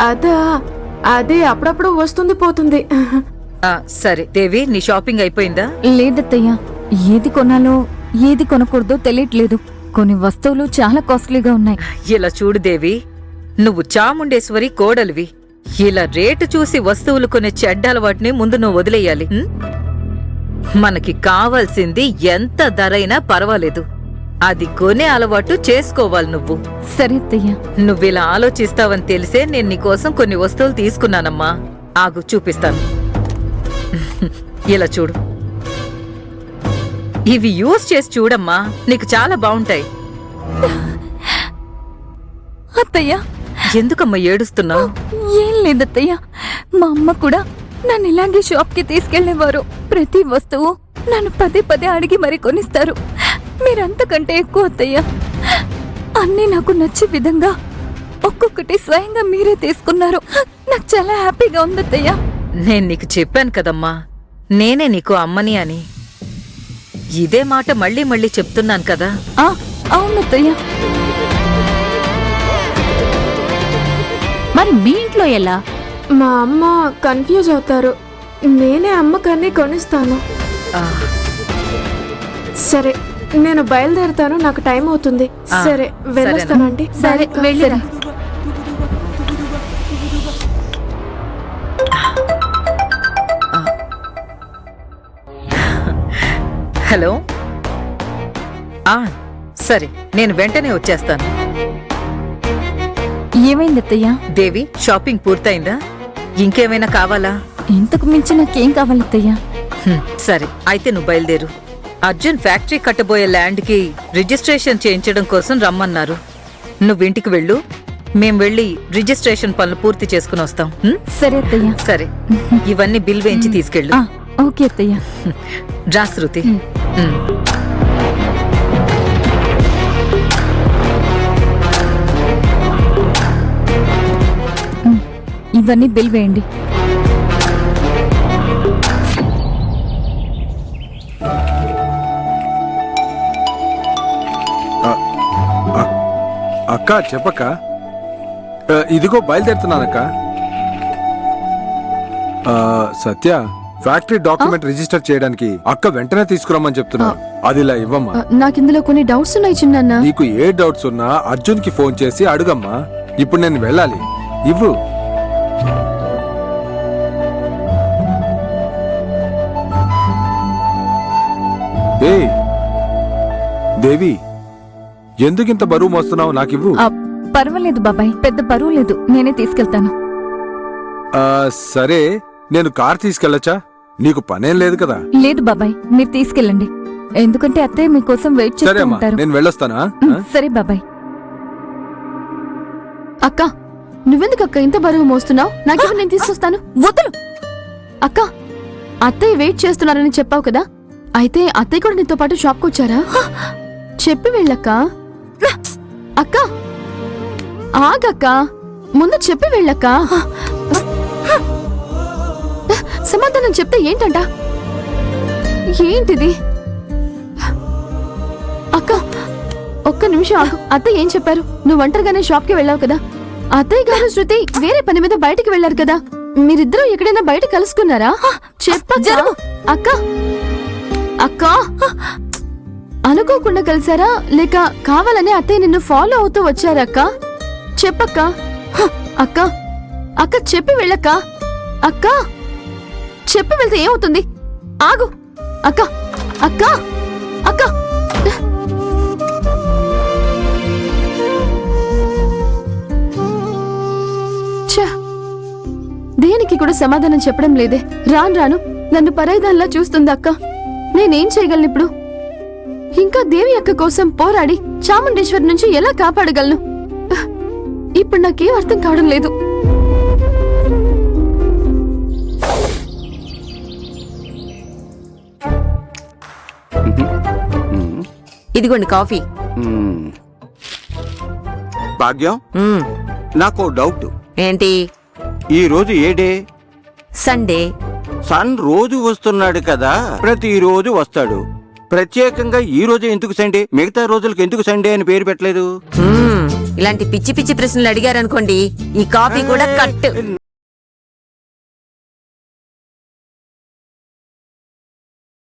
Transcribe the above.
అదా, అదే అప్పుడప్పుడు వస్తుంది పోతుంది. సరే దేవి, నీ షాపింగ్ అయిపోయిందా? లేదత్తయ్యా, ఏది కొనాలో ఏది కొనకూడదో తెలియట్లేదు. కొన్ని వస్తువులు చాలా కాస్ట్లీగా ఉన్నాయి. ఇలా చూడు దేవి, నువ్వు చాముండేశ్వరి కోడలివి. ఇలా రేటు చూసి వస్తువులు కొనే చెడ్డ అలవాటుని ముందు నువ్వు వదిలేయాలి. మనకి కావాల్సింది ఎంత ధరైనా పర్వాలేదు, అది కొనే అలవాటు చేసుకోవాలి నువ్వు. సరే అత్తయ్యా. నువ్విలా ఆలోచిస్తావని తెలిసే నేను నీకోసం కొన్ని వస్తువులు తీసుకున్నానమ్మా. ఆగు, చూపిస్తాను. ఇలా చూడు, ఇవి యూజ్ చేసి చూడమ్మా, నీకు చాలా బాగుంటాయి. అత్తయ్యా, ఎందుకమ్మా ఏడుస్తున్నావు? ఏం లేదత్తయ్యా, మా అమ్మ కూడా నన్ను ఇలాగే షాప్కి తీసుకెళ్లేవారు. ప్రతి వస్తువు నన్ను పదే పదే అడిగి మరీ కొనిస్తారు. మీరంతకంటే ఎక్కువ అత్తయ్యా. అన్నీ నాకు నచ్చే విధంగా ఒక్కొక్కటి స్వయంగా మీరే తీసుకున్నారు. నాకు చాలా హ్యాపీగా ఉందత్తయ్యా. నేను నీకు చెప్పాను కదమ్మా, నేనే నీకు అమ్మని అని. ఇదే మాట మళ్ళీ మళ్ళీ చెప్తున్నాను కదా. అవునత్తయ్యా. మరి మీ ఇంట్లో ఎలా? మా అమ్మ కన్ఫ్యూజ్ అవుతారు. నేనే అమ్మకన్నీ కొనిస్తాను. సరే, నేను బయలుదేరుతాను, నాకు టైం అవుతుంది. సరే, వెళ్ళొస్తానండి. సరే, వెళ్ళిరా. హలో. సరే, నేను వెంటనే వచ్చేస్తాను. ఏమైందత్తయ్యా? దేవి, షాపింగ్ పూర్తయిందా? ఇంకేమైనా కావాలా? ఇంతకు మించి నాకేం కావాలత్తయ్యా? సరే, అయితే నువ్వు బయలుదేరు. అర్జున్ ఫ్యాక్టరీ కట్టబోయే ల్యాండ్కి రిజిస్ట్రేషన్ చేయించడం కోసం రమ్మన్నారు. నువ్వింటికి వెళ్ళు, మేం వెళ్ళి రిజిస్ట్రేషన్ పనులు పూర్తి చేసుకుని వస్తాం. సరే అత్తయ్యా. సరే, ఇవన్నీ బిల్ వేయించి తీసుకెళ్ళు. ఓకే అత్తయ్యా. రా శృతి. ఇవన్నీ బిల్ వేయండి. అక్క చెప్పక్క. ఇదిగో బయలుదేరుతున్నానక్క. సత్య, ఫ్యాక్టరీ డాక్యుమెంట్ రిజిస్టర్ చేయడానికి అక్క వెంటనే తీసుకురమ్మని చెప్తున్నా. అది ఇలా ఇవ్వమ్మా. నాకిందులో కొన్ని డౌట్స్ ఉన్నాయి చిన్న. నీకు ఏ డౌట్స్ ఉన్నా అర్జున్ కి ఫోన్ చేసి అడుగమ్మా. ఇప్పుడు నేను వెళ్ళాలి. ఇవ్వు. ఏ దేవి, ఎందుకింత బరువు మోస్తున్నావు? నాకివ్వు. పర్వాలేదు బాబాయ్, పెద్ద బరువు లేదు, నేనే తీసుకెళ్తాను. సరే, నేను కార్ తీసుకెళ్ళచ్చా? నీకు పనేం లేదు కదా? లేదు బాబాయ్, మీరు తీసుకెళ్ళండి. ఎందుకంటే అత్తయ్య మీకోసం వెయిట్ చేస్తూ ఉంటారు. నేను వెళ్ళొస్తానా? సరే బాబాయ్. అక్క, నువ్వెందుకు అక్క ఇంత బరువు మోస్తున్నావు? నాకేమో నేను తీసుకొస్తాను. వదులు. అక్క, అత్తయ్య వెయిట్ చేస్తున్నారని చెప్పావు కదా, అయితే అత్తయ్య కూడా నీతో పాటు షాప్కి వచ్చారా? చెప్పి వెళ్ళక్క. అక్క ఆగక్క, ముందు చెప్పి వెళ్ళక్క. సమాధానం చెప్తే ఏంటంట? ఏంటిది? అక్క ఒక్క నిమిషం ఆగు. అత్తయ్య ఏం చెప్పారు? నువ్వు ఒంటరిగానే షాప్కి వెళ్ళావు కదా. అత్తయ్య గారు శృతి వేరే పని మీద బయటికి వెళ్లారు కదా. మీరిద్దరూ ఎక్కడైనా బయట కలుసుకున్నారా? చెప్ప. అక్క అక్క, అనుకోకుండా కలిసారా లేక కావాలని అత్తయ్య నిన్ను ఫాలో అవుతూ వచ్చారా? అక్క చెప్పక్క. అక్క అక్క చెప్పి వెళ్ళక్క. అక్క చెప్పి వెళ్తే ఏమవుతుంది? ఆగు. అక్క అక్క అక్క. దేనికి కూడా సమాధానం చెప్పడం లేదే. రాను రాను నన్ను పరాయిదాన్లా చూస్తుంది అక్క. నేనేం చేయగలను ఇప్పుడు? ఇంకా దేవి అక్క కోసం పోరాడి చాముండేశ్వరి నుంచి ఎలా కాపాడగలను? ఇప్పుడు నాకేం అర్థం కావడం లేదు. ఇదిగోండి కాఫీ. భాగ్యం, నాకు డౌట్. ఏంటి? ఈ రోజు ఏ డే? సండే. సన్ రోజు వస్తున్నాడు కదా, ప్రతిరోజు వస్తాడు. ప్రత్యేకంగా ఈ రోజు ఎందుకు సండే, మిగతా రోజులకు ఎందుకు సండే అని పేరు పెట్టలేదు? ఇలాంటి పిచ్చి పిచ్చి ప్రశ్నలు అడిగారనుకోండి, ఈ కాఫీ కూడా కట్.